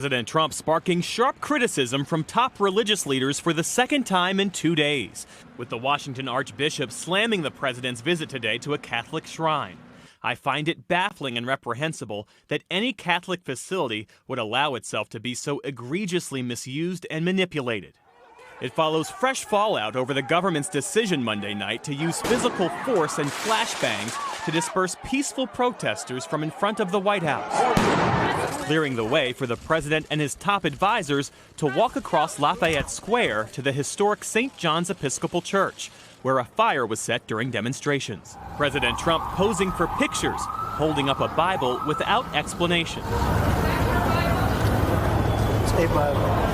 President Trump sparking sharp criticism from top religious leaders for the second time in 2 days, with the Washington Archbishop slamming the president's visit today to a Catholic shrine. I find it baffling and reprehensible that any Catholic facility would allow itself to be so egregiously misused and manipulated. It follows fresh fallout over the government's decision Monday night to use physical force and flashbangs to disperse peaceful protesters from in front of the White House, clearing the way for the president and his top advisors to walk across Lafayette Square to the historic St. John's Episcopal Church, where a fire was set during demonstrations. President Trump posing for pictures, holding up a Bible without explanation.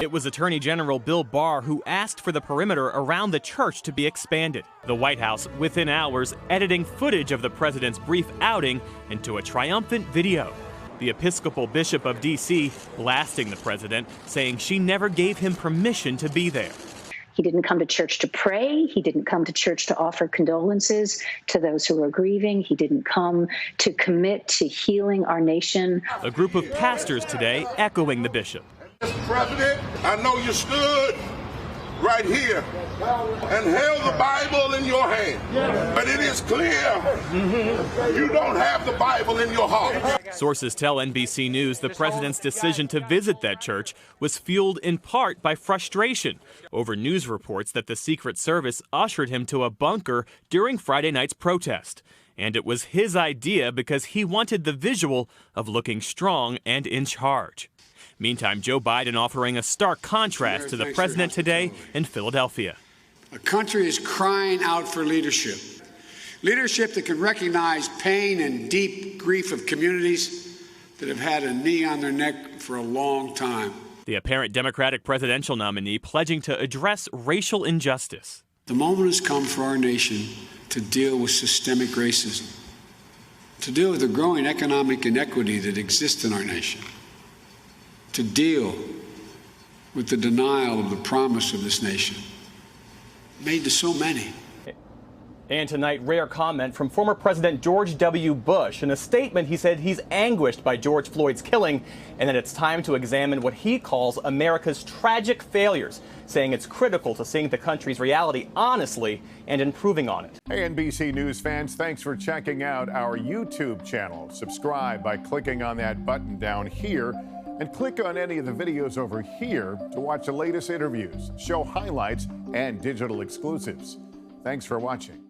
It was Attorney General Bill Barr who asked for the perimeter around the church to be expanded. The White House, within hours, editing footage of the president's brief outing into a triumphant video. The Episcopal Bishop of D.C. blasting the president, saying she never gave him permission to be there. He didn't come to church to pray. He didn't come to church to offer condolences to those who were grieving. He didn't come to commit to healing our nation. A group of pastors today echoing the bishop. Mr. President, I know you stood right here and held the Bible in your hand, but it is clear you don't have the Bible in your heart. Sources tell NBC News the president's decision to visit that church was fueled in part by frustration over news reports that the Secret Service ushered him to a bunker during Friday night's protest. And it was his idea because he wanted the visual of looking strong and in charge. Meantime, Joe Biden offering a stark contrast to the president today in Philadelphia. A country is crying out for leadership. Leadership that can recognize pain and deep grief of communities that have had a knee on their neck for a long time. The apparent Democratic presidential nominee pledging to address racial injustice. The moment has come for our nation to deal with systemic racism, to deal with the growing economic inequity that exists in our nation, to deal with the denial of the promise of this nation, made to so many. And tonight, rare comment from former President George W. Bush. In a statement, he said he's anguished by George Floyd's killing and that it's time to examine what he calls America's tragic failures, saying it's critical to seeing the country's reality honestly and improving on it. Hey, NBC News fans, thanks for checking out our YouTube channel. Subscribe by clicking on that button down here and click on any of the videos over here to watch the latest interviews, show highlights, and digital exclusives. Thanks for watching.